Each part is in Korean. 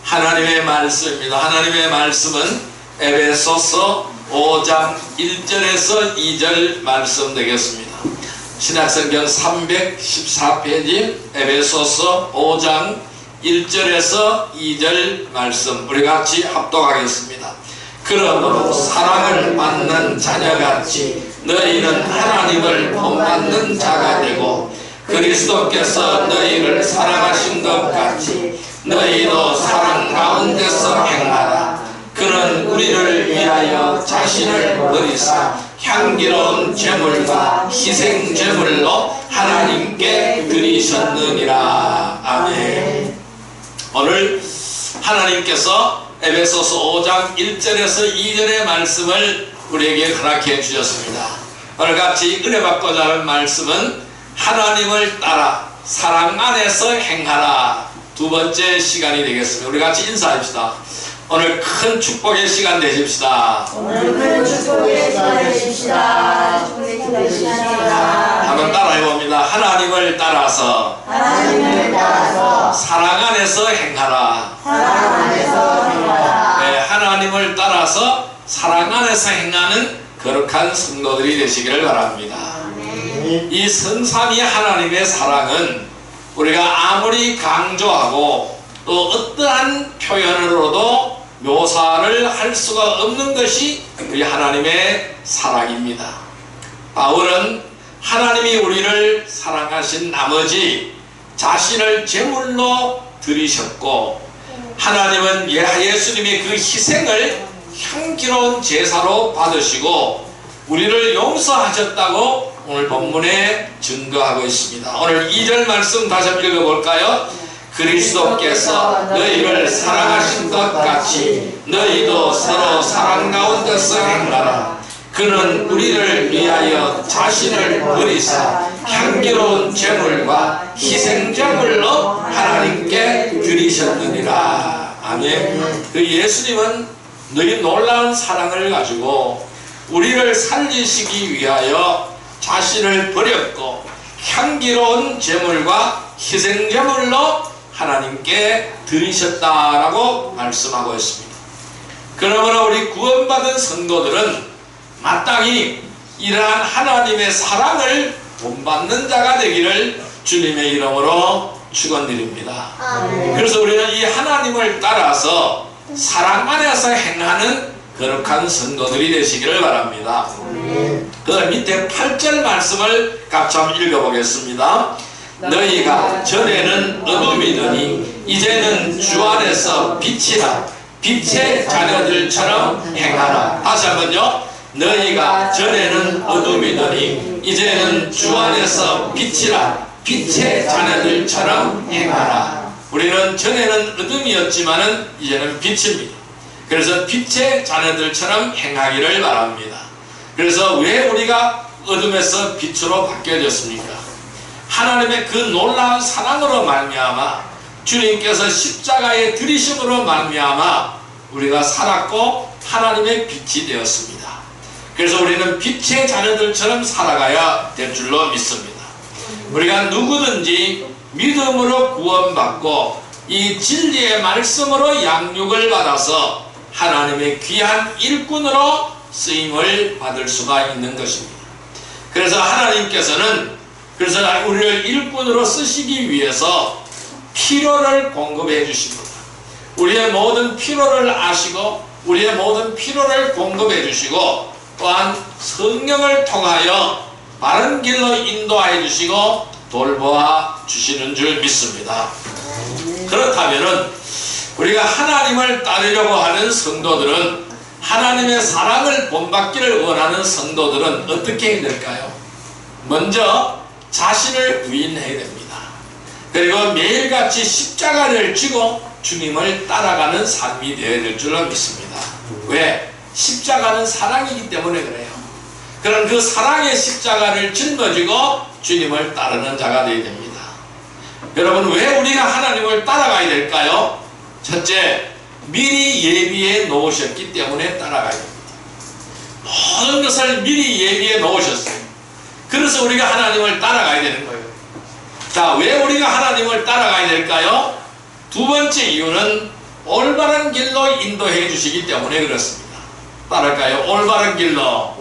하나님의 말씀입니다. 하나님의 말씀은 에베소서 5장 1절에서 2절 말씀 되겠습니다. 신약성경 314페이지 에베소서 5장 1절에서 2절 말씀 우리 같이 합독하겠습니다. 그러므로 사랑을 받는 자녀같이 너희는 하나님을 본받는 자가 되고 그리스도께서 너희를 사랑하신 것 같이 너희도 사랑 가운데서 행하라. 그는 우리를 위하여 자신을 버리사 향기로운 제물과 희생 제물로 하나님께 드리셨느니라. 아멘. 오늘 하나님께서 에베소서 5장 1절에서 2절의 말씀을 우리에게 허락해 주셨습니다. 오늘 같이 은혜 받고자 하는 말씀은 하나님을 따라 사랑 안에서 행하라. 두 번째 시간이 되겠습니다. 우리 같이 인사합시다. 오늘 큰 축복의 시간 되십시다. 오늘 큰 축복의 시간 되십시다. 한번 따라 해봅니다. 하나님을 따라서 사랑 안에서 행하라. 네, 하나님을 따라서 사랑 안에서 행하는 거룩한 성도들이 되시기를 바랍니다. 이 성삼위 하나님의 사랑은 우리가 아무리 강조하고 또 어떠한 표현으로도 묘사를 할 수가 없는 것이 우리 하나님의 사랑입니다. 바울은 하나님이 우리를 사랑하신 나머지 자신을 제물로 드리셨고 하나님은 예수님의 그 희생을 향기로운 제사로 받으시고 우리를 용서하셨다고 오늘 본문에 증거하고 있습니다. 오늘 2절 말씀 다시 한번 읽어볼까요? 그리스도께서 너희를 사랑하신 것 같이 너희도 서로 사랑 가운데서 행하라. 그는 우리를 위하여 자신을 버리사 향기로운 제물과 희생제물로 하나님께 드리셨느니라. 아멘. 그 예수님은 너희 놀라운 사랑을 가지고 우리를 살리시기 위하여 자신을 버렸고 향기로운 제물과 희생제물로 하나님께 드리셨다라고 말씀하고 있습니다. 그러므로 우리 구원받은 성도들은 마땅히 이러한 하나님의 사랑을 본받는 자가 되기를 주님의 이름으로 축원드립니다. 그래서 우리는 이 하나님을 따라서 사랑 안에서 행하는 거룩한 성도들이 되시기를 바랍니다. 그 밑에 8절 말씀을 같이 한번 읽어보겠습니다. 너희가 전에는 어둠이더니 이제는 주 안에서 빛이라. 빛의 자녀들처럼 행하라. 다시 한번요. 너희가 전에는 어둠이더니 이제는 주 안에서 빛이라. 빛의 자녀들처럼 행하라. 우리는 전에는 어둠이었지만은 이제는 빛입니다. 그래서 빛의 자녀들처럼 행하기를 바랍니다. 그래서 왜 우리가 어둠에서 빛으로 바뀌어졌습니까? 하나님의 그 놀라운 사랑으로 말미암아 주님께서 십자가의 들이심으로 말미암아 우리가 살았고 하나님의 빛이 되었습니다. 그래서 우리는 빛의 자녀들처럼 살아가야 될 줄로 믿습니다. 우리가 누구든지 믿음으로 구원받고 이 진리의 말씀으로 양육을 받아서 하나님의 귀한 일꾼으로 쓰임을 받을 수가 있는 것입니다. 그래서 하나님께서는 우리를 일꾼으로 쓰시기 위해서 필요를 공급해 주십니다. 우리의 모든 필요를 아시고 우리의 모든 필요를 공급해 주시고 또한 성령을 통하여 바른 길로 인도하여 주시고 돌보아 주시는 줄 믿습니다. 그렇다면은 우리가 하나님을 따르려고 하는 성도들은 하나님의 사랑을 본받기를 원하는 성도들은 어떻게 해야 될까요? 먼저 자신을 부인해야 됩니다. 그리고 매일같이 십자가를 지고 주님을 따라가는 삶이 되어야 될 줄로 믿습니다. 왜? 십자가는 사랑이기 때문에 그래요. 그럼 그 사랑의 십자가를 짊어지고 주님을 따르는 자가 되어야 됩니다. 여러분, 왜 우리가 하나님을 따라가야 될까요? 첫째, 미리 예비해 놓으셨기 때문에 따라가야 됩니다. 모든 것을 미리 예비해 놓으셨어요. 그래서 우리가 하나님을 따라가야 되는 거예요. 자, 왜 우리가 하나님을 따라가야 될까요? 두 번째 이유는 올바른 길로 인도해 주시기 때문에 그렇습니다. 따를까요? 올바른 길로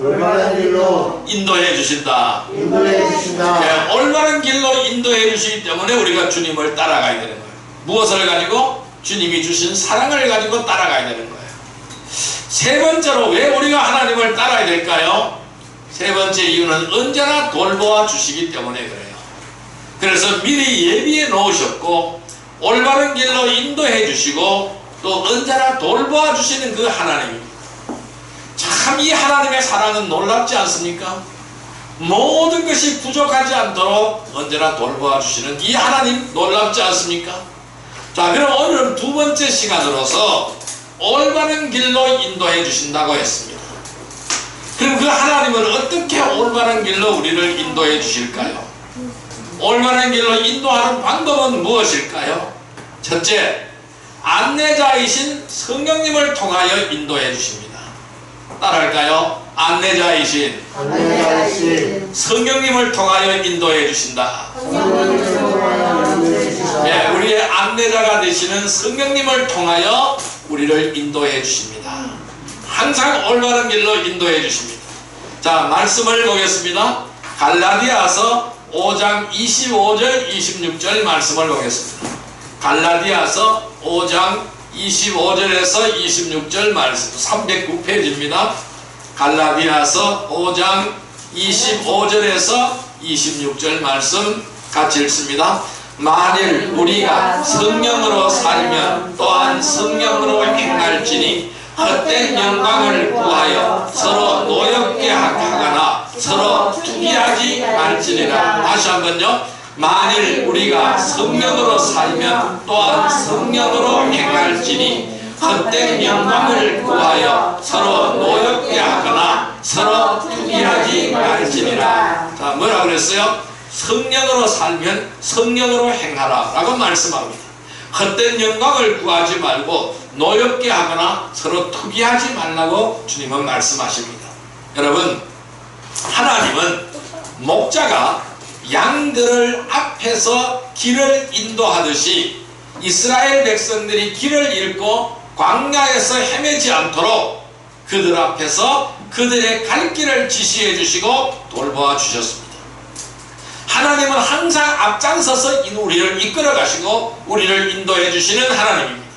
인도해 주신다. 네, 올바른 길로 인도해 주시기 때문에 우리가 주님을 따라가야 되는 거예요. 무엇을 가지고? 주님이 주신 사랑을 가지고 따라가야 되는 거예요. 세 번째로 왜 우리가 하나님을 따라야 될까요? 세 번째 이유는 언제나 돌보아 주시기 때문에 그래요. 그래서 미리 예비해 놓으셨고 올바른 길로 인도해 주시고 또 언제나 돌보아 주시는 그 하나님입니다. 참 이 하나님의 사랑은 놀랍지 않습니까? 모든 것이 부족하지 않도록 언제나 돌보아 주시는 이 하나님 놀랍지 않습니까? 자, 그럼 오늘은 두 번째 시간으로서 올바른 길로 인도해 주신다고 했습니다. 그럼 그 하나님은 어떻게 올바른 길로 우리를 인도해 주실까요? 올바른 길로 인도하는 방법은 무엇일까요? 첫째, 안내자이신 성령님을 통하여 인도해 주십니다. 따라할까요? 안내자이신 성령님을 통하여 인도해 주신다. 네, 우리의 안내자가 되시는 성령님을 통하여 우리를 인도해 주십니다. 항상 올바른 길로 인도해 주십니다. 자, 말씀을 보겠습니다. 갈라디아서 5장 25절 26절 말씀을 보겠습니다. 갈라디아서 5장 25절에서 26절 말씀 309페이지입니다. 갈라디아서 5장 25절에서 26절 말씀 같이 읽습니다. 만일 우리가 성령으로 살면 또한 성령으로 행할지니 헛된 영광을 구하여 서로 노엽게 하거나 서로 투기하지 말지니라. 다시 한번요. 만일 우리가 성령으로 살면 또한 성령으로 행할지니 헛된 영광을 구하여 서로 노엽게 하거나 서로 투기하지 말지니라. 자, 뭐라 그랬어요? 성령으로 살면 성령으로 행하라 라고 말씀합니다. 헛된 영광을 구하지 말고 노엽게 하거나 서로 투기하지 말라고 주님은 말씀하십니다. 여러분, 하나님은 목자가 양들을 앞에서 길을 인도하듯이 이스라엘 백성들이 길을 잃고 광야에서 헤매지 않도록 그들 앞에서 그들의 갈 길을 지시해 주시고 돌보아 주셨습니다. 하나님은 항상 앞장서서 우리를 이끌어 가시고 우리를 인도해 주시는 하나님입니다.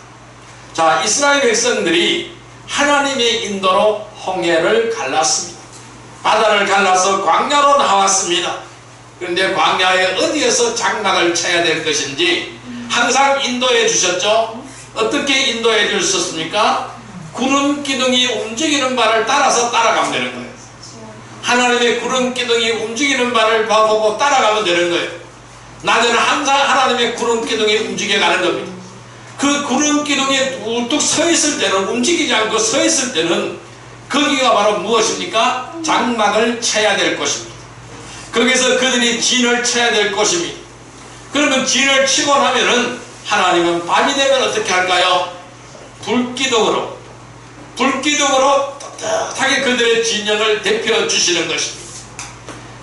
자, 이스라엘 백성들이 하나님의 인도로 홍해를 갈랐습니다. 바다를 갈라서 광야로 나왔습니다. 그런데 광야에 어디에서 장막을 쳐야 될 것인지 항상 인도해 주셨죠. 어떻게 인도해 주셨습니까? 구름 기둥이 움직이는 바를 따라서 따라가면 되는 거예요. 하나님의 구름 기둥이 움직이는 바를 보고 따라가면 되는 거예요. 낮에는 항상 하나님의 구름 기둥이 움직여가는 겁니다. 그 구름 기둥에 우뚝 서 있을 때는, 움직이지 않고 서 있을 때는 거기가 바로 무엇입니까? 장막을 쳐야 될 것입니다. 거기서 그들이 진을 쳐야 될 것입니다. 그러면 진을 치고 나면은 하나님은 밤이 되면 어떻게 할까요? 불기둥으로 떳떳하게 그들의 진영을 대표 주시는 것입니다.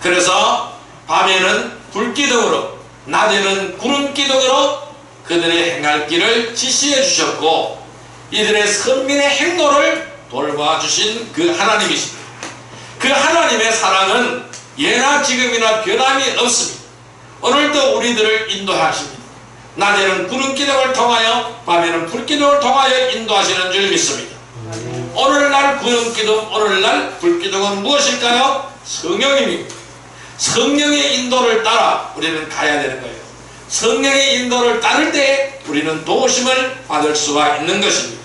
그래서 밤에는 불기둥으로, 낮에는 구름기둥으로 그들의 행할 길을 지시해 주셨고 이들의 선민의 행로를 돌봐 주신 그 하나님이십니다. 그 하나님의 사랑은 예나 지금이나 변함이 없습니다. 오늘도 우리들을 인도하십니다. 낮에는 구름기둥을 통하여 밤에는 불기둥을 통하여 인도하시는 줄 믿습니다. 오늘날 구름기둥, 오늘날 불기둥은 무엇일까요? 성령입니다. 성령의 인도를 따라 우리는 가야 되는 거예요. 성령의 인도를 따를 때 우리는 도우심을 받을 수가 있는 것입니다.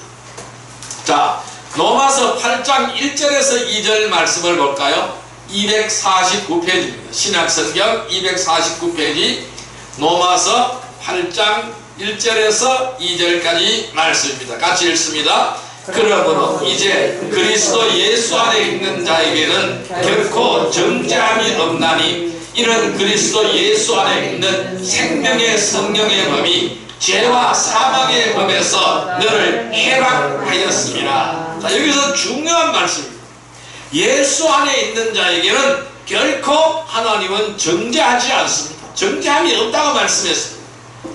자, 로마서 8장 1절에서 2절 말씀을 볼까요? 249페이지입니다. 신약성경 249페이지 로마서 8장 1절에서 2절까지 말씀입니다. 같이 읽습니다. 그러므로 이제 그리스도 예수 안에 있는 자에게는 결코 정죄함이 없나니 이는 그리스도 예수 안에 있는 생명의 성령의 법이 죄와 사망의 법에서 너를 해방하였습니다. 자, 여기서 중요한 말씀입니다. 예수 안에 있는 자에게는 결코 하나님은 정죄하지 않습니다. 정죄함이 없다고 말씀했습니다.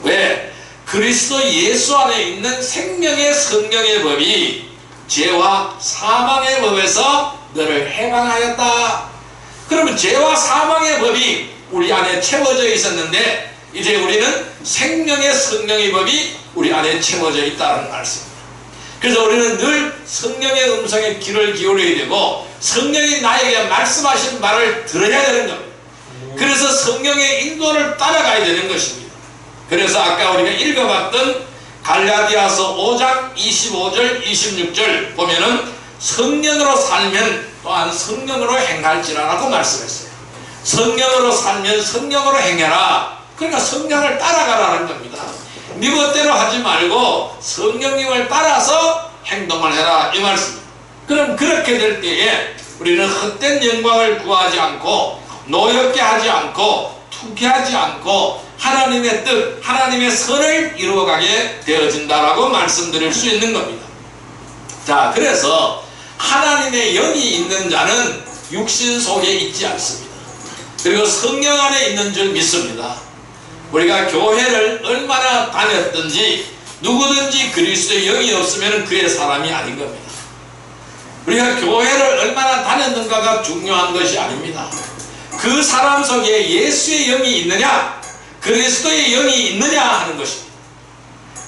왜? 그리스도 예수 안에 있는 생명의 성령의 법이 죄와 사망의 법에서 너를 해방하였다. 그러면 죄와 사망의 법이 우리 안에 채워져 있었는데 이제 우리는 생명의 성령의 법이 우리 안에 채워져 있다는 말씀입니다. 그래서 우리는 늘 성령의 음성에 귀를 기울여야 되고 성령이 나에게 말씀하신 말을 들어야 되는 겁니다. 그래서 성령의 인도를 따라가야 되는 것입니다. 그래서 아까 우리가 읽어봤던 갈라디아서 5장 25절 26절 보면은 성령으로 살면 또한 성령으로 행할지라라고 말씀했어요. 성령으로 살면 성령으로 행해라. 그러니까 성령을 따라가라는 겁니다. 네 멋대로 하지 말고 성령님을 따라서 행동을 해라 이 말씀입니다. 그럼 그렇게 될 때에 우리는 헛된 영광을 구하지 않고 노엽게 하지 않고 투기하지 않고 하나님의 뜻, 하나님의 선을 이루어가게 되어진다라고 말씀드릴 수 있는 겁니다. 자, 그래서 하나님의 영이 있는 자는 육신 속에 있지 않습니다. 그리고 성령 안에 있는 줄 믿습니다. 우리가 교회를 얼마나 다녔든지 누구든지 그리스도의 영이 없으면 그의 사람이 아닌 겁니다. 우리가 교회를 얼마나 다녔는가가 중요한 것이 아닙니다. 그 사람 속에 예수의 영이 있느냐 그리스도의 영이 있느냐 하는 것입니다.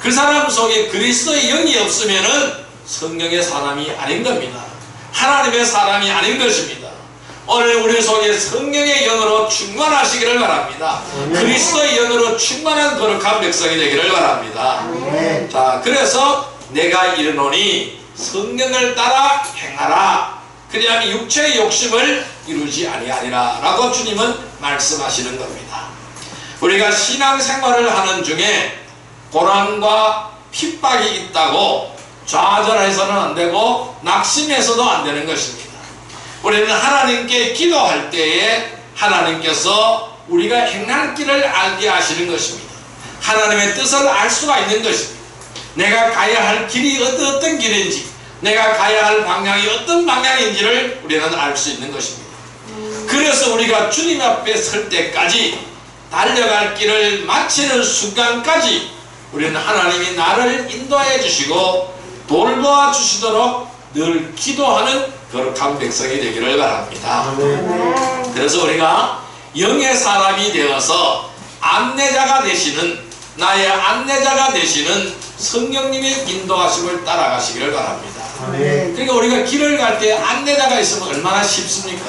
그 사람 속에 그리스도의 영이 없으면 성령의 사람이 아닌 겁니다. 하나님의 사람이 아닌 것입니다. 오늘 우리 속에 성령의 영으로 충만하시기를 바랍니다. 그리스도의 영으로 충만한 거룩한 백성이 되기를 바랍니다. 자, 그래서 내가 이르노니 성령을 따라 행하라. 그리하면 육체의 욕심을 이루지 아니하리라 라고 주님은 말씀하시는 겁니다. 우리가 신앙생활을 하는 중에 고난과 핍박이 있다고 좌절해서는 안되고 낙심해서도 안되는 것입니다. 우리는 하나님께 기도할 때에 하나님께서 우리가 행할 길을 알게 하시는 것입니다. 하나님의 뜻을 알 수가 있는 것입니다. 내가 가야 할 길이 어떤 길인지 내가 가야 할 방향이 어떤 방향인지를 우리는 알 수 있는 것입니다. 그래서 우리가 주님 앞에 설 때까지 달려갈 길을 마치는 순간까지 우리는 하나님이 나를 인도해 주시고 돌보아 주시도록 늘 기도하는 거룩한 백성이 되기를 바랍니다. 그래서 우리가 영의 사람이 되어서 안내자가 되시는 나의 안내자가 되시는 성령님의 인도하심을 따라가시기를 바랍니다. 그러니까 우리가 길을 갈 때 안내자가 있으면 얼마나 쉽습니까?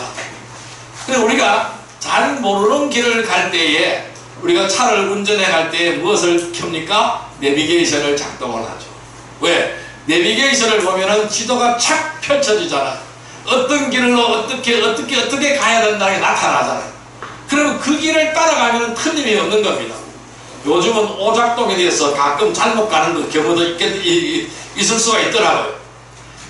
그래서 우리가 잘 모르는 길을 갈 때에 우리가 차를 운전해 갈 때 무엇을 켭니까? 내비게이션을 작동을 하죠. 왜? 내비게이션을 보면은 지도가 착 펼쳐지잖아요. 어떤 길로 어떻게 가야 된다는 게 나타나잖아요. 그러면 그 길을 따라가면 틀림이 없는 겁니다. 요즘은 오작동에 대해서 가끔 잘못 가는 경우도 있을 수가 있더라고요.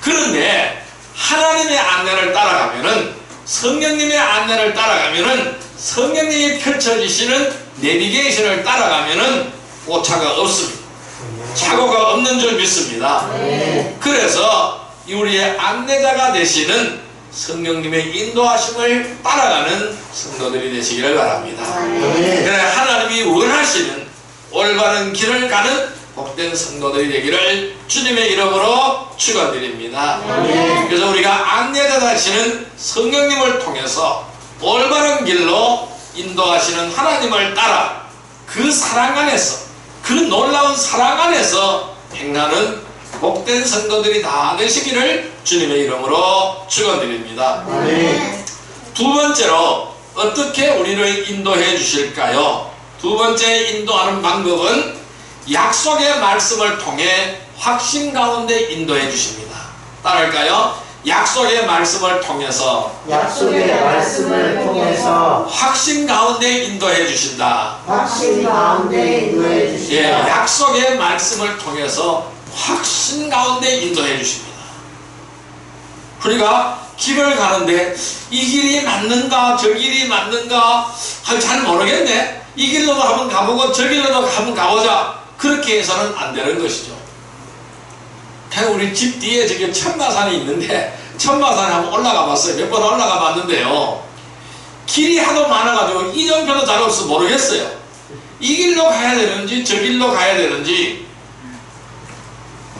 그런데 하나님의 안내를 따라가면은 성령님의 안내를 따라가면은 성령님이 펼쳐지시는 내비게이션을 따라가면은 오차가 없습니다. 착오가 없는 줄 믿습니다. 그래서 우리의 안내자가 되시는 성령님의 인도하심을 따라가는 성도들이 되시기를 바랍니다. 그래 하나님이 원하시는 올바른 길을 가는 복된 성도들이 되기를 주님의 이름으로 축원드립니다. 그래서 우리가 안내자 되시는 성령님을 통해서 올바른 길로 인도하시는 하나님을 따라 그 사랑 안에서 그 놀라운 사랑 안에서 행하는 복된 성도들이 다 되시기를 주님의 이름으로 축원드립니다. 두 번째로 어떻게 우리를 인도해 주실까요? 두 번째 인도하는 방법은 약속의 말씀을 통해 확신 가운데 인도해 주십니다. 따라할까요? 약속의 말씀을 통해서 확신 가운데 인도해 주신다. 확신 가운데 인도해 주신다. 예, 약속의 말씀을 통해서 확신 가운데 인도해 주십니다. 우리가 길을 가는데 이 길이 맞는가 저 길이 맞는가 잘 모르겠네. 이 길로도 한번 가보고 저 길로도 한번 가보자. 그렇게 해서는 안 되는 것이죠. 우리 집 뒤에 저기 천마산이 있는데 천마산에 한번 올라가 봤어요. 몇 번 올라가 봤는데요. 길이 하도 많아가지고 이정표도 잘 없어 모르겠어요. 이 길로 가야 되는지 저 길로 가야 되는지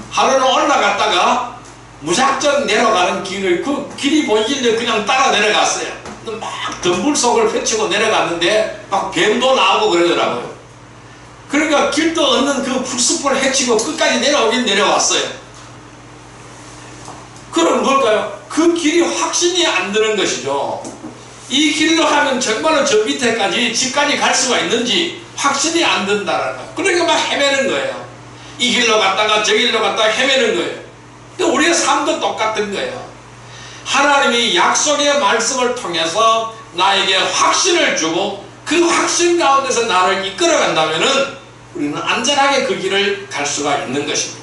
하루는 올라갔다가 무작정 내려가는 길을 그 길이 보이길래 그냥 따라 내려갔어요. 막 덤불 속을 헤치고 내려갔는데 막 뱀도 나오고 그러더라고요. 그러니까 길도 없는 그 풀숲을 헤치고 끝까지 내려오긴 내려왔어요. 그럼 뭘까요? 그 길이 확신이 안 드는 것이죠. 이 길로 하면 정말로 저 밑에까지 집까지 갈 수가 있는지 확신이 안 든다는 거예요. 그러니까 막 헤매는 거예요. 이 길로 갔다가 저 길로 갔다가 헤매는 거예요. 근데 우리의 삶도 똑같은 거예요. 하나님이 약속의 말씀을 통해서 나에게 확신을 주고 그 확신 가운데서 나를 이끌어 간다면은 우리는 안전하게 그 길을 갈 수가 있는 것입니다.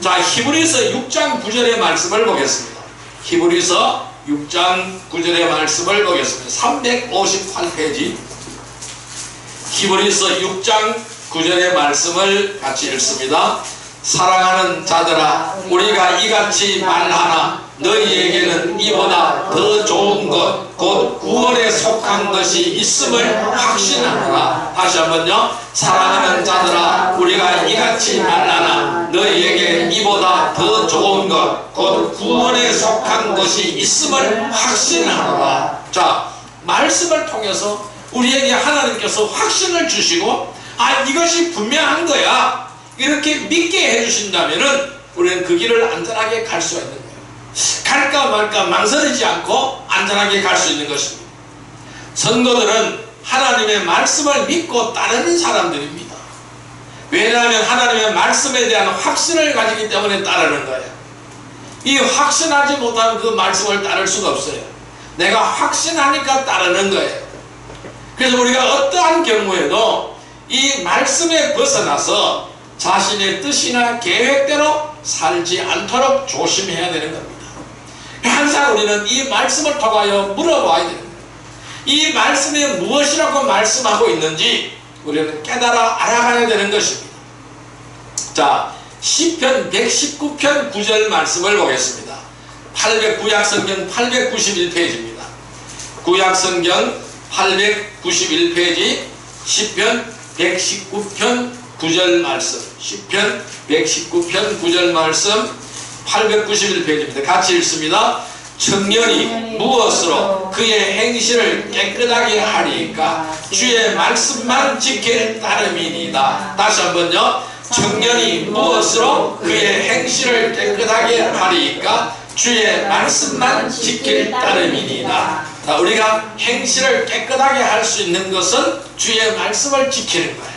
자, 히브리서 6장 9절의 말씀을 보겠습니다. 히브리서 6장 9절의 말씀을 보겠습니다. 358페이지 히브리서 6장 9절의 말씀을 같이 읽습니다. 사랑하는 자들아, 우리가 이같이 말하나 너희에게는 이보다 더 좋은 것 곧 구원에 속한 것이 있음을 확신하노라. 다시 한번요. 사랑하는 자들아, 우리가 이같이 말하나 너희에게 이보다 더 좋은 것 곧 구원에 속한 것이 있음을 확신하노라. 자, 말씀을 통해서 우리에게 하나님께서 확신을 주시고 이것이 분명한 거야 이렇게 믿게 해주신다면은 우리는 그 길을 안전하게 갈 수가 있는 거예요. 갈까 말까 망설이지 않고 안전하게 갈 수 있는 것입니다. 성도들은 하나님의 말씀을 믿고 따르는 사람들입니다. 왜냐하면 하나님의 말씀에 대한 확신을 가지기 때문에 따르는 거예요. 이 확신하지 못하면 그 말씀을 따를 수가 없어요. 내가 확신하니까 따르는 거예요. 그래서 우리가 어떠한 경우에도 이 말씀에 벗어나서 자신의 뜻이나 계획대로 살지 않도록 조심해야 되는 겁니다. 항상 우리는 이 말씀을 통하여 물어봐야 되는 거예요. 이 말씀에 무엇이라고 말씀하고 있는지 우리는 깨달아 알아가야 되는 것입니다. 자, 시편 119편 9절 말씀을 보겠습니다. 구약성경 891페이지입니다. 구약성경 891페이지 시편 119편 9절 말씀, 시편 119편 9절 말씀 891페이지입니다. 같이 읽습니다. 청년이 무엇으로 그의 행실을 깨끗하게 하리까? 주의 말씀만 지킬 따름이니이다. 다시 한번요. 청년이 무엇으로 그의 행실을 깨끗하게 하리까? 주의 말씀만 지킬 따름이니이다. 자, 우리가 행실을 깨끗하게 할 수 있는 것은 주의 말씀을 지키는 거예요.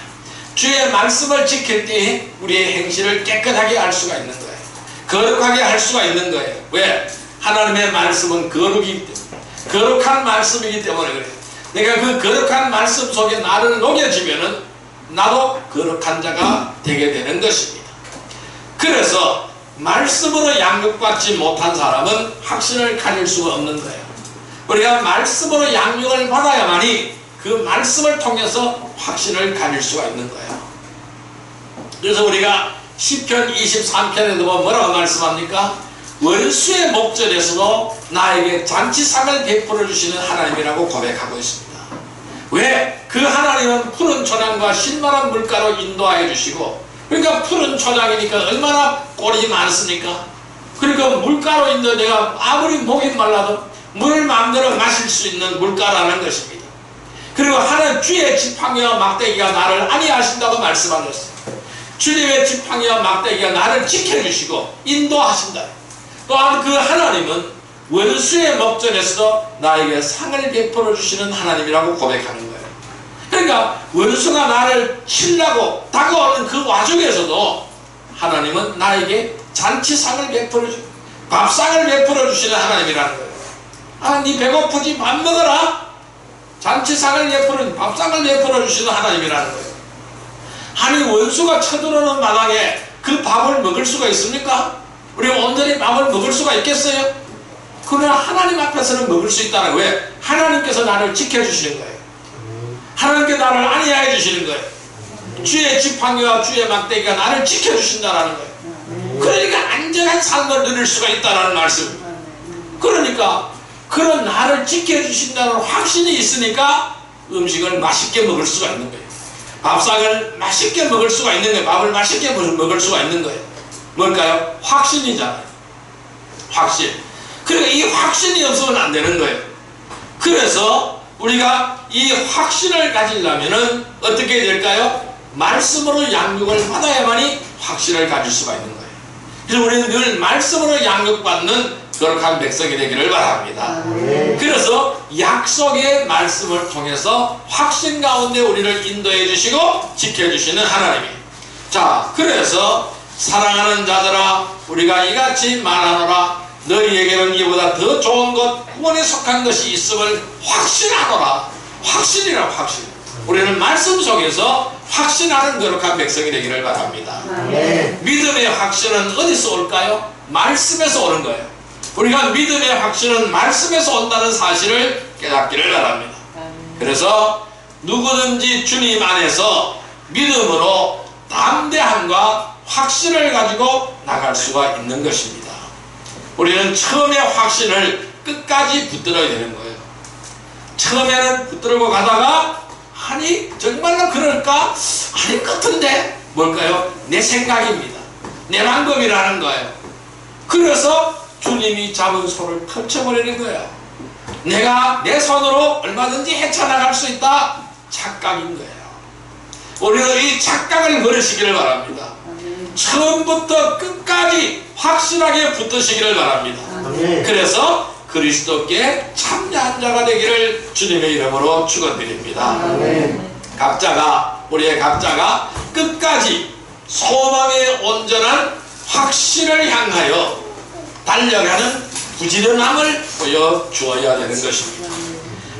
주의 말씀을 지킬 때 우리의 행실을 깨끗하게 할 수가 있는 거예요. 거룩하게 할 수가 있는 거예요. 왜? 하나님의 말씀은 거룩이기 때문에, 거룩한 말씀이기 때문에 그래요. 내가 그 거룩한 말씀 속에 나를 녹여지면은 나도 거룩한 자가 되게 되는 것입니다. 그래서 말씀으로 양육받지 못한 사람은 확신을 가질 수가 없는 거예요. 우리가 말씀으로 양육을 받아야만이 그 말씀을 통해서 확신을 가질 수가 있는 거예요. 그래서 우리가 시편 23편에도 뭐라고 말씀합니까? 원수의 목전에서도 나에게 잔치상을 베풀어 주시는 하나님이라고 고백하고 있습니다. 왜? 그 하나님은 푸른 초장과 신선한 물가로 인도하여 주시고, 그러니까 푸른 초장이니까 얼마나 꼴이 많습니까? 그러니까 물가로 인도 내가 아무리 목이 말라도 물을 마음대로 마실 수 있는 물가라는 것입니다. 그리고 하나님 주의 지팡이와 막대기가 나를 안위하신다고 말씀하셨어요. 주님의 지팡이와 막대기가 나를 지켜주시고 인도하신다. 또한 그 하나님은 원수의 목전에서도 나에게 상을 베풀어 주시는 하나님이라고 고백하는 거예요. 그러니까 원수가 나를 치려고 다가오는 그 와중에서도 하나님은 나에게 잔치상을 베풀어 주시고 밥상을 베풀어 주시는 하나님이라는 거예요. 네 배고프지? 밥 먹어라. 잔치상을 베풀어, 밥상을 베풀어 주시는 하나님이라는 거예요. 아니, 원수가 쳐들어오는 마당에 그 밥을 먹을 수가 있습니까? 우리가 온전히 밥을 먹을 수가 있겠어요? 그러나 하나님 앞에서는 먹을 수 있다는 거예요. 왜? 하나님께서 나를 지켜주시는 거예요. 하나님께 나를 안위하여 주시는 거예요. 주의 지팡이와 주의 막대기가 나를 지켜주신다는 거예요. 그러니까 안전한 삶을 누릴 수가 있다는 말씀. 그러니까 그런 나를 지켜주신다는 확신이 있으니까 음식을 맛있게 먹을 수가 있는 거예요. 밥상을 맛있게 먹을 수가 있는 거예요. 밥을 맛있게 먹을 수가 있는 거예요. 뭘까요? 확신이잖아요. 확신. 그러니까 이 확신이 없으면 안 되는 거예요. 그래서 우리가 이 확신을 가지려면은 어떻게 될까요? 말씀으로 양육을 받아야만이 확신을 가질 수가 있는 거예요. 그래서 우리는 늘 말씀으로 양육받는 거룩한 백성이 되기를 바랍니다. 그래서 약속의 말씀을 통해서 확신 가운데 우리를 인도해 주시고 지켜주시는 하나님이. 자, 그래서 사랑하는 자들아, 우리가 이같이 말하노라. 너희에게는 이보다 더 좋은 것, 구원에 속한 것이 있음을 확신하노라. 확신이라 확신. 우리는 말씀 속에서 확신하는 거룩한 백성이 되기를 바랍니다. 믿음의 확신은 어디서 올까요? 말씀에서 오는 거예요. 우리가 믿음의 확신은 말씀에서 온다는 사실을 깨닫기를 바랍니다. 그래서 누구든지 주님 안에서 믿음으로 담대함과 확신을 가지고 나갈 수가 있는 것입니다. 우리는 처음에 확신을 끝까지 붙들어야 되는 거예요. 처음에는 붙들고 가다가 아니 정말로 그럴까? 아닐 것 같은데 뭘까요? 내 생각입니다. 내 방법이라는 거예요. 그래서 주님이 잡은 손을 펼쳐버리는 거예요. 내가 내 손으로 얼마든지 헤쳐나갈 수 있다. 착각인 거예요. 우리는 이 착각을 버리시기를 바랍니다. 처음부터 끝까지 확실하게 붙으시기를 바랍니다. 그래서 그리스도께 참여한 자가 되기를 주님의 이름으로 축원드립니다. 우리의 각자가 끝까지 소망의 온전한 확신을 향하여 달려가는 부지런함을 보여주어야 되는 것입니다.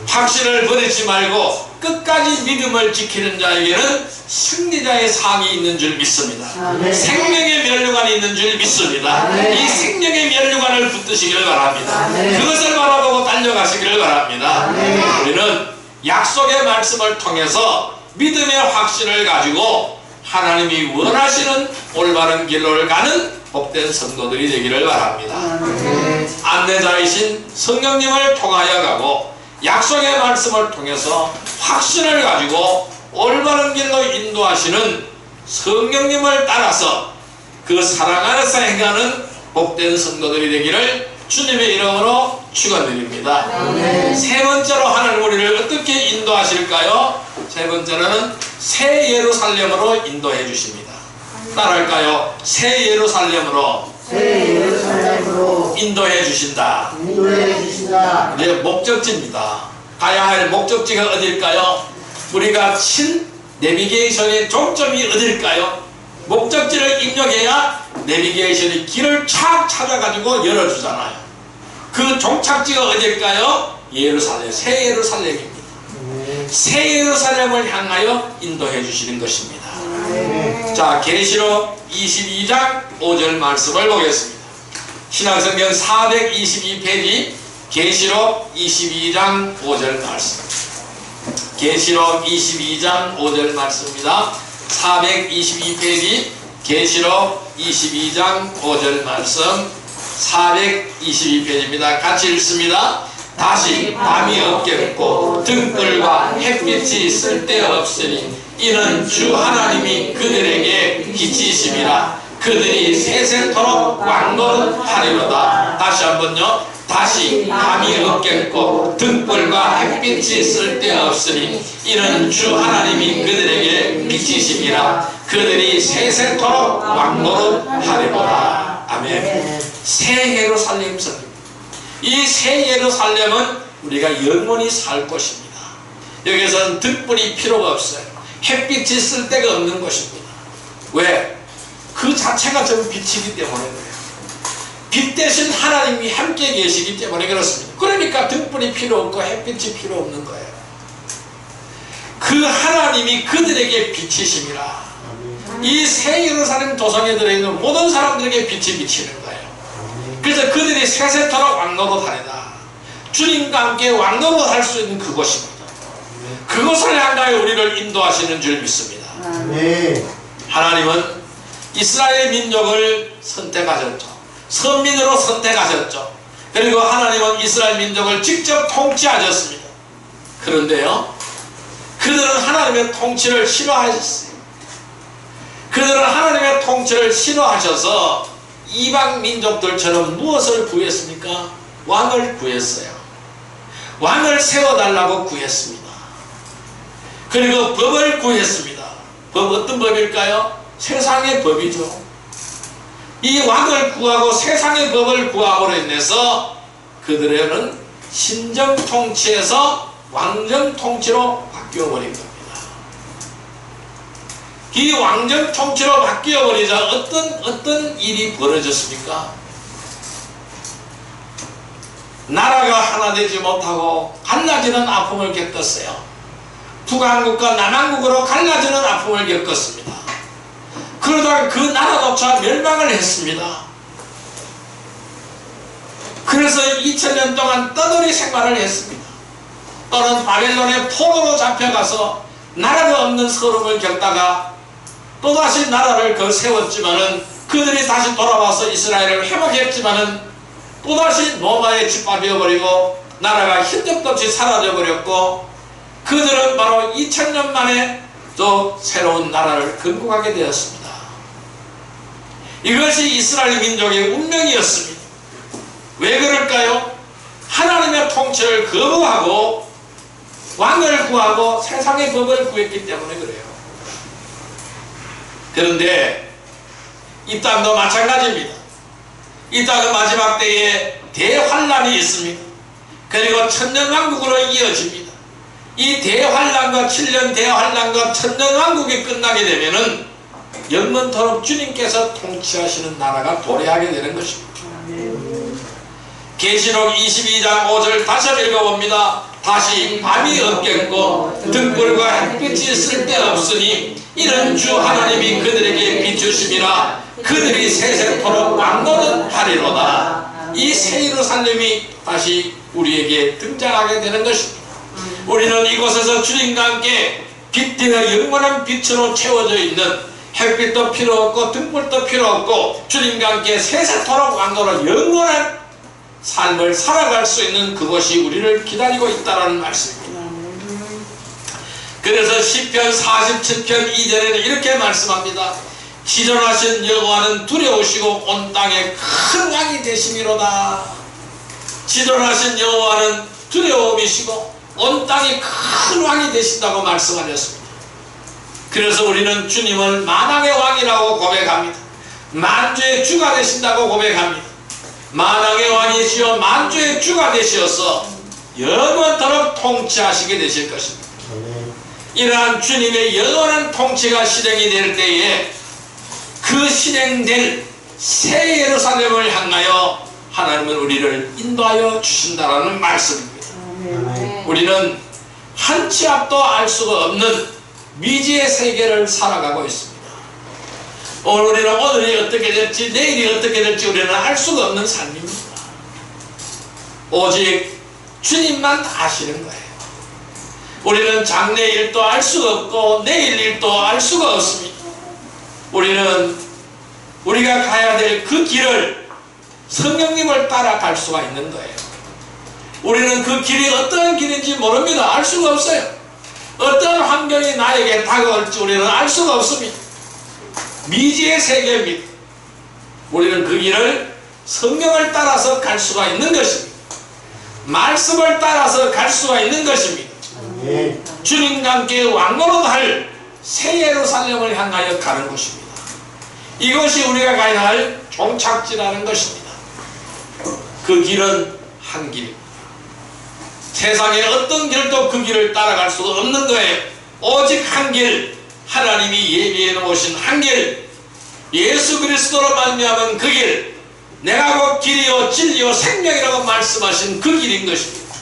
확신을 버리지 말고 끝까지 믿음을 지키는 자에게는 승리자의 상이 있는 줄 믿습니다. 생명의 면류관이 있는 줄 믿습니다. 이 생명의 면류관을 붙드시기를 바랍니다. 그것을 바라보고 달려가시기를 바랍니다. 우리는 약속의 말씀을 통해서 믿음의 확신을 가지고 하나님이 원하시는 올바른 길로 가는 복된 성도들이 되기를 바랍니다. 안내자이신 성령님을 통하여 가고 약속의 말씀을 통해서 확신을 가지고 올바른 길로 인도하시는 성령님을 따라서 그 사랑 안에서 행하는 복된 성도들이 되기를 주님의 이름으로 축원드립니다. 세 번째로 하나님 우리를 어떻게 인도하실까요? 세 번째로는 새 예루살렘으로 인도해 주십니다. 따라할까요? 새 예루살렘으로 인도해 주신다. 이제 목적지입니다. 가야 할 목적지가 어딜까요? 우리가 친 내비게이션의 종점이 어딜까요? 목적지를 입력해야 내비게이션이 길을 착 찾아가지고 열어주잖아요. 그 종착지가 어딜까요? 예루살렘, 새 예루살렘입니다. 새 예루살렘을 향하여 인도해 주시는 것입니다. 자, 계시록 22장 5절 말씀을 보겠습니다. 신약성경 422페이지 계시록 22장 5절 말씀. 계시록 22장 5절 말씀입니다. 422페이지 계시록 22장 5절 말씀. 422페이지입니다. 같이 읽습니다. 다시 밤이 없겠고 등불과 햇빛이 쓸데없으니 이는 주 하나님이 그들에게 빛이심이라. 그들이 세세토록 왕노릇하리로다. 다시 한번요. 다시 밤이 없겠고 등불과 햇빛이 쓸데없으니 이는 주 하나님이 그들에게 빛이심이라. 그들이 세세토록 왕노릇하리로다. 아멘. 새 예루살렘 성입니다. 이 새 예루살렘은 우리가 영원히 살 곳입니다. 여기서는 등불이 필요가 없어요. 햇빛이 쓸 데가 없는 것입니다. 왜? 그 자체가 전 빛이기 때문에 그래요. 빛 대신 하나님이 함께 계시기 때문에 그렇습니다. 그러니까 등불이 필요 없고 햇빛이 필요 없는 거예요. 그 하나님이 그들에게 빛이심이라. 이 새 예루살렘 도성에 들어있는 모든 사람들에게 빛이 비치는 거예요. 그래서 그들이 세세토록 왕노릇하리다. 주님과 함께 왕노릇할 수 있는 그곳입니다. 그것을 향하여 우리를 인도하시는 줄 믿습니다. 하나님은 이스라엘 민족을 선택하셨죠. 선민으로 선택하셨죠. 그리고 하나님은 이스라엘 민족을 직접 통치하셨습니다. 그런데요, 그들은 하나님의 통치를 싫어하셨어요. 그들은 하나님의 통치를 싫어하셔서 이방 민족들처럼 무엇을 구했습니까? 왕을 구했어요. 왕을 세워달라고 구했습니다. 그리고 법을 구했습니다. 법 어떤 법일까요? 세상의 법이죠. 이 왕을 구하고 세상의 법을 구함으로 인해서 그들은 신정 통치에서 왕정 통치로 바뀌어버린 겁니다. 이 왕정 통치로 바뀌어버리자 어떤 일이 벌어졌습니까? 나라가 하나 되지 못하고 갈라지는 아픔을 겪었어요. 북한국과 남한국으로 갈라지는 아픔을 겪었습니다. 그러다가 그 나라조차 멸망을 했습니다. 그래서 2000년 동안 떠돌이 생활을 했습니다. 또는 바벨론의 포로로 잡혀가서 나라가 없는 서름을 겪다가 또다시 나라를 세웠지만은 그들이 다시 돌아와서 이스라엘을 회복했지만은 또다시 로마에 짓밟혀버리고 나라가 흔적도 없이 사라져버렸고 그들은 바로 2000년 만에 또 새로운 나라를 건국하게 되었습니다. 이것이 이스라엘 민족의 운명이었습니다. 왜 그럴까요? 하나님의 통치를 거부하고 왕을 구하고 세상의 법을 구했기 때문에 그래요. 그런데 이 땅도 마찬가지입니다. 이 땅은 마지막 때에 대환란이 있습니다. 그리고 천년왕국으로 이어집니다. 이 대환란과 7년 대환란과 천년왕국이 끝나게 되면은 영원토록 주님께서 통치하시는 나라가 도래하게 되는 것입니다. 계시록 22장 5절 다시 읽어봅니다. 다시 밤이 없겠고 등불과 햇빛이 쓸데없으니 이는 주 하나님이 그들에게 비추심이라 그들이 세세토록 왕노릇 하리로다. 이 새 예루살렘이 다시 우리에게 등장하게 되는 것입니다. 우리는 이곳에서 주님과 함께 빛이나 영원한 빛으로 채워져 있는 햇빛도 필요 없고 등불도 필요 없고 주님과 함께 세세토록 왕노릇 영원한 삶을 살아갈 수 있는 그것이 우리를 기다리고 있다는 말씀입니다. 그래서 시편 47편 2절에는 이렇게 말씀합니다. 지존하신 여호와는 두려우시고 온 땅에 큰 왕이 되심이로다. 지존하신 여호와는 두려움이시고 온 땅에 큰 왕이 되신다고 말씀하셨습니다. 그래서 우리는 주님을 만왕의 왕이라고 고백합니다. 만주의 주가 되신다고 고백합니다. 만왕의 왕이시여 만주의 주가 되시어서 영원토록 통치하시게 되실 것입니다. 이러한 주님의 영원한 통치가 실행이 될 때에 그 실행될 새 예루살렘을 향하여 하나님은 우리를 인도하여 주신다라는 말씀입니다. 우리는 한 치 앞도 알 수가 없는 미지의 세계를 살아가고 있습니다. 우리는 오늘이 어떻게 될지 내일이 어떻게 될지 우리는 알 수가 없는 삶입니다. 오직 주님만 아시는 거예요. 우리는 장래 일도 알 수가 없고 내일 일도 알 수가 없습니다. 우리는 우리가 가야 될 그 길을 성령님을 따라갈 수가 있는 거예요. 우리는 그 길이 어떤 길인지 모릅니다. 알 수가 없어요. 어떤 환경이 나에게 다가올지 우리는 알 수가 없습니다. 미지의 세계입니다. 우리는 그 길을 성령을 따라서 갈 수가 있는 것입니다. 말씀을 따라서 갈 수가 있는 것입니다. 주님과 함께 왕노릇할 새 예루살렘을 향하여 가는 것입니다. 이것이 우리가 가야 할 종착지라는 것입니다. 그 길은 한 길입니다. 세상의 어떤 길도 그 길을 따라갈 수가 없는 거예요. 오직 한 길, 하나님이 예비해 놓으신 한 길, 예수 그리스도로 말미암은 그 길, 내가 곧 길이요 진리요 생명이라고 말씀하신 그 길인 것입니다.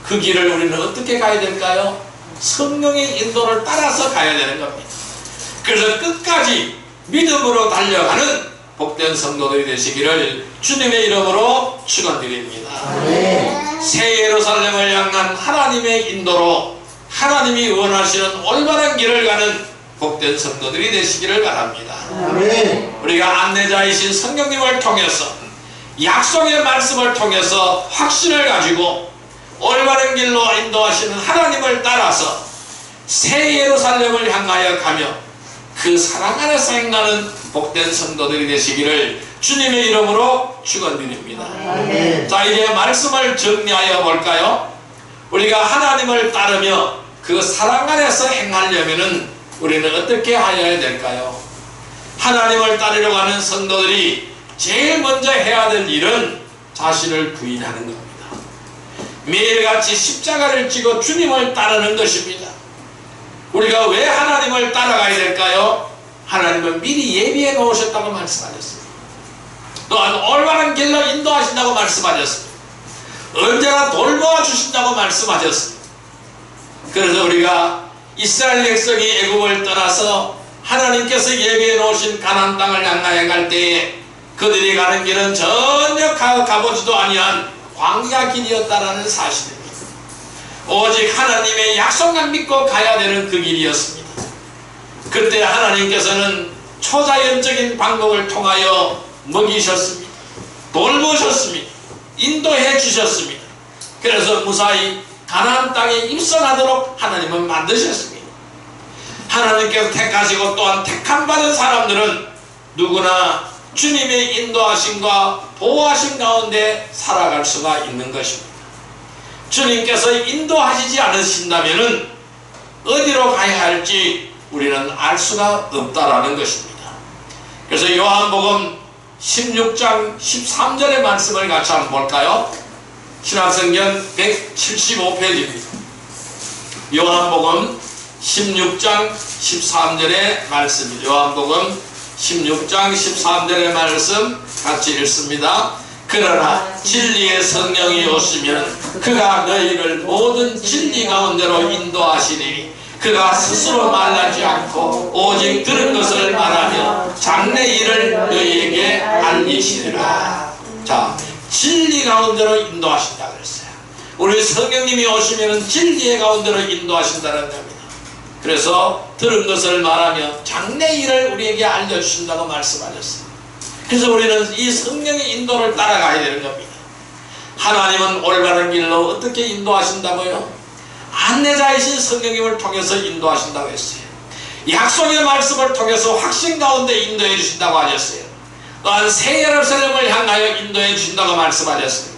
그 길을 우리는 어떻게 가야 될까요? 성령의 인도를 따라서 가야 되는 겁니다. 그래서 끝까지 믿음으로 달려가는 복된 성도들이 되시기를 주님의 이름으로 축원드립니다. 새 예루살렘을 향한 하나님의 인도로 하나님이 원하시는 올바른 길을 가는 복된 성도들이 되시기를 바랍니다. 우리가 안내자이신 성령님을 통해서 약속의 말씀을 통해서 확신을 가지고 올바른 길로 인도하시는 하나님을 따라서 새 예루살렘을 향하여 가며 그 사랑 안에서 행하는 복된 성도들이 되시기를 주님의 이름으로 축원드립니다. 자, 이제 말씀을 정리하여 볼까요? 우리가 하나님을 따르며 그 사랑 안에서 행하려면은 우리는 어떻게 하여야 될까요? 하나님을 따르려고 하는 성도들이 제일 먼저 해야 될 일은 자신을 부인하는 겁니다. 매일같이 십자가를 지고 주님을 따르는 것입니다. 우리가 왜 하나님을 따라가야 될까요? 하나님은 미리 예비해 놓으셨다고 말씀하셨습니다. 또한 올바른 길로 인도하신다고 말씀하셨습니다. 언제나 돌보아 주신다고 말씀하셨습니다. 그래서 우리가 이스라엘 백성이 애굽을 떠나서 하나님께서 예비해 놓으신 가나안 땅을 향하여 갈 때에 그들이 가는 길은 전혀 가보지도 아니한 광야 길이었다라는 사실입니다. 오직 하나님의 약속만 믿고 가야 되는 그 길이었습니다. 그때 하나님께서는 초자연적인 방법을 통하여 먹이셨습니다. 돌보셨습니다. 인도해 주셨습니다. 그래서 무사히 가나안 땅에 입성하도록 하나님은 만드셨습니다. 하나님께서 택하시고 또한 택함받은 사람들은 누구나 주님의 인도하심과 보호하심 가운데 살아갈 수가 있는 것입니다. 주님께서 인도하시지 않으신다면 어디로 가야 할지 우리는 알 수가 없다라는 것입니다. 그래서 요한복음 16장 13절의 말씀을 같이 한번 볼까요? 신약성경 175페이지입니다. 요한복음 16장 13절의 말씀입니다. 요한복음 16장 13절의 말씀 같이 읽습니다. 그러나 진리의 성령이 오시면 그가 너희를 모든 진리 가운데로 인도하시니 그가 스스로 말하지 않고 오직 들은 것을 말하며 장래 일을 너희에게 알리시리라. 자, 진리 가운데로 인도하신다 그랬어요. 우리 성령님이 오시면 진리의 가운데로 인도하신다는 겁니다. 그래서 들은 것을 말하며 장래 일을 우리에게 알려주신다고 말씀하셨어요. 그래서 우리는 이 성령의 인도를 따라가야 되는 겁니다. 하나님은 올바른 길로 어떻게 인도하신다고요? 안내자이신 성령님을 통해서 인도하신다고 했어요. 약속의 말씀을 통해서 확신 가운데 인도해 주신다고 하셨어요. 또한 새 예루살렘을 향하여 인도해 주신다고 말씀하셨습니다.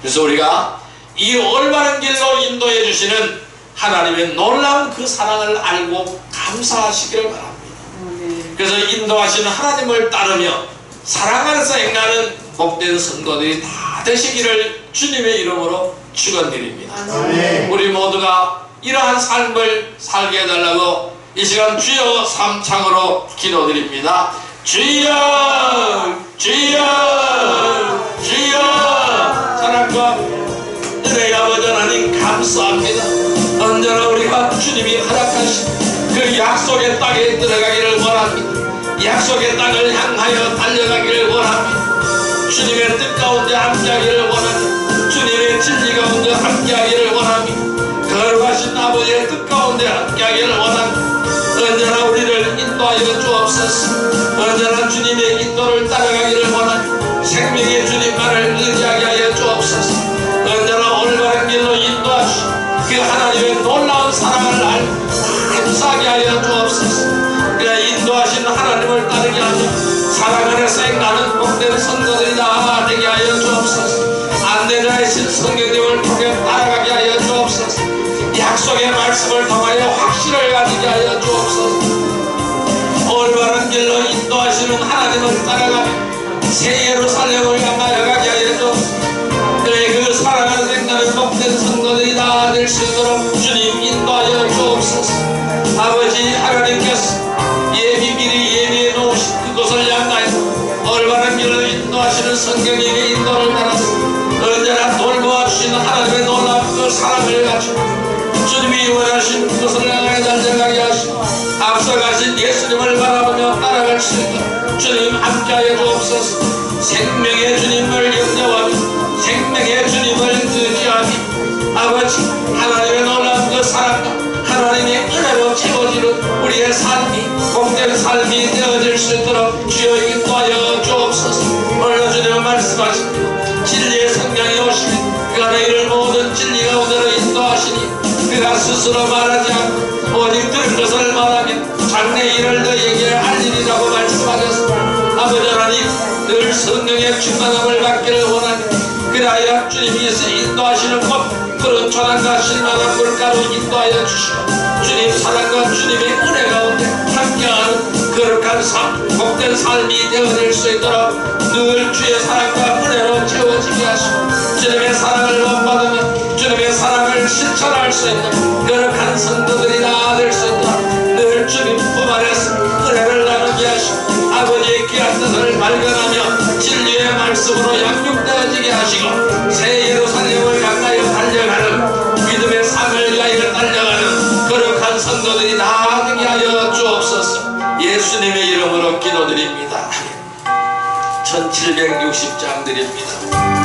그래서 우리가 이 올바른 길로 인도해 주시는 하나님의 놀라운 그 사랑을 알고 감사하시기를 바랍니다. 그래서 인도하시는 하나님을 따르며 사랑 안에서 행하는 복된 성도들이 다 되시기를 주님의 이름으로 축원드립니다. 우리 모두가 이러한 삶을 살게 해달라고 이 시간 주여 삼창으로 기도드립니다. 주여 주여 주여. 사랑과 은혜의 아버지 하나님 감사합니다. 언제나 우리가 주님이 허락하신 그 약속의 땅에 들어가기를 원합니다. 약속의 땅을 향하여 달려가기를 원합니다. 주님의 뜻 가운데 함께하기를 원합니다. 주님의 진리 가운데 함께하기를 원합니다. 거룩하신 아버지의 뜻 가운데 함께하기를 원합니다. 언제나 우리를 인도하여 주옵소서. 언제나 주님의 인도를 따라가기를 원합니다. 생명의 주님만을 의지하게 하여 주옵소서. 언제나 올바른 길로 인도하시고 그 하나님의 놀라운 사랑을 알고 감사하게 하여 주옵소서. 그래 인도하시는 하나님을 따르게 하며 사랑 안에서 행하는 복된 성도들이 다 되게 하여 주옵소서. 안내자이신 성령님을 통해 따라가게 하여 주옵소서. 약속의 말씀을 통하여 확신을 가지게 하여 주옵소서. 올바른 길로 인도하시는 하나님을 따라가며 새 예루살렘을 향하여 가게 하여 주옵소서. 그래 그 사랑 안에서 행하는 복된 성도들이 다 될 수 있도록 주님 인도하여 주옵소서. 아버지 하나님께서 미리 예비해 놓으신 그곳을 향하여 올바른 길을 인도하시는 성령님의 인도를 따라서 언제나 돌보아 주시는 하나님의 놀라운 그 사랑을 가지고 주님이 원하신 그곳을 향하여 달려가게 하시고 앞서가신 예수님을 바라보며 따라갈 수 있도록 주님 함께하여 주옵소서. 생명의 주님을 염려하며 생명의 주님을 의지하며 아버지 하나님의 놀라운 그 사랑과 하나님의 은혜로 채워지는 우리의 삶이 복된 삶이 되어질 수 있도록 주여 인도하여 주옵소서. 오늘 주님 말씀하십니다. 진리의 성령이 오시니 그가 너희를 모든 진리 가운데로 인도하시니 그가 스스로 말하지 않고 오직 들은 것을 말하면 장래일을 너에게 알리리라고 말씀하셨습니다. 아버지 하나님, 늘 성령의 충만함을 받기를 원하니 그리하여 주님께서 인도하시는 곳, 그런 조난과 실망한 물가로 인도하여 주시고 주님 사랑과 주님의 은혜 가운데 함께하는 거룩한 삶, 복된 삶이 되어낼 수 있도록 늘 주의 사랑과 은혜로 채워지게 하시고 주님의 사랑을 못 받으면 주님의 사랑을 실천할 수 있는 거룩한 성도들이 나아될 수 있도록 늘 주님 품 안에서 은혜를 나누게 하시고 아버지의 귀한 뜻을 발견하며 진리의 말씀으로 양육되어지게 하시고 새 예루살렘을 향하여 달려가는 믿음의 삶을 위하여 달려가는 거룩한 성도들이 다 되게 하여 주옵소서. 예수님의 이름으로 기도드립니다. 1760장 드립니다.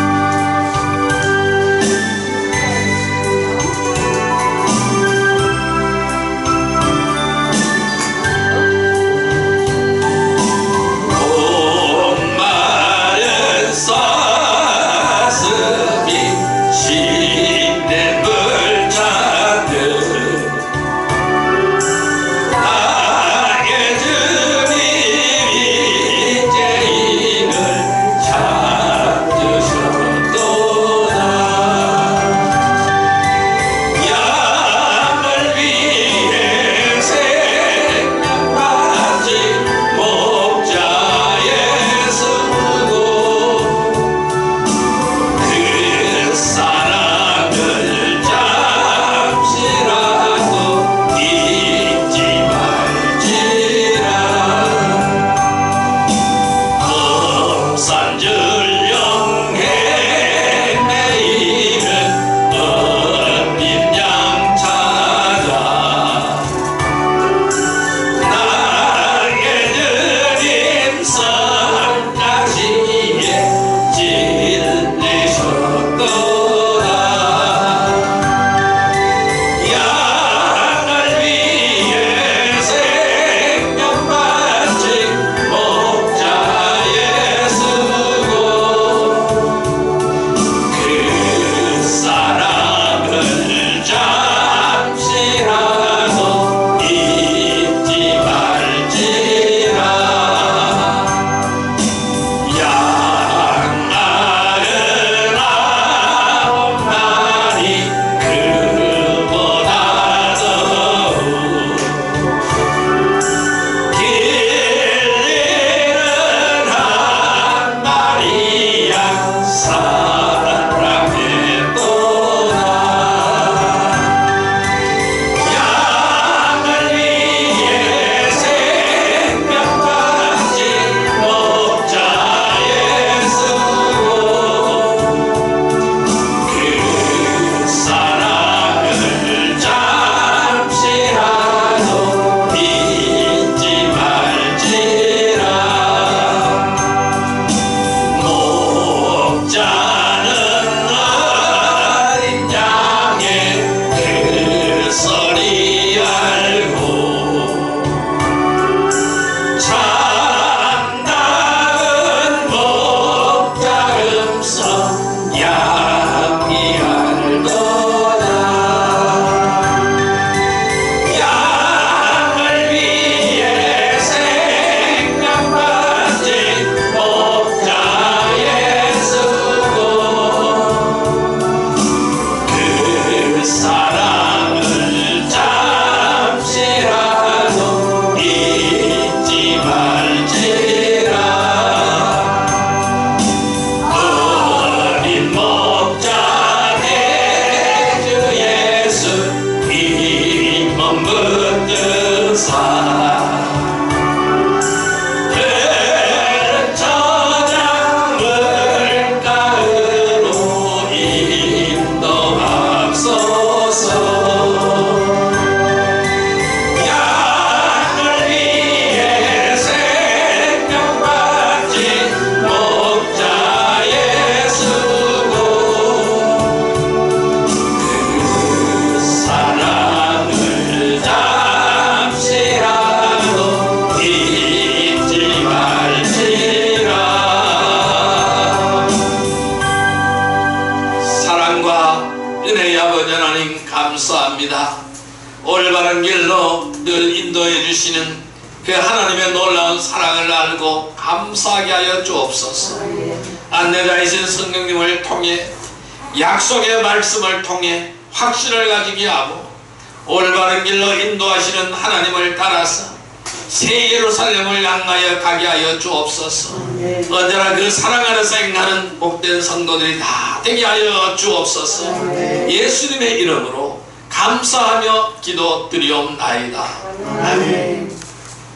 올바른 길로 늘 인도해 주시는 그 하나님의 놀라운 사랑을 알고 감사하게 하여 주옵소서. 안내자이신 성령님을 통해 약속의 말씀을 통해 확신을 가지게 하고 올바른 길로 인도하시는 하나님을 따라서 새 예루살렘을 향하여 가게 하여 주옵소서. 언제나 그 사랑 안에서 행하는 복된 성도들이 다 되게 하여 주옵소서. 예수님의 이름으로 감사하며 기도드리옵나이다. 아멘.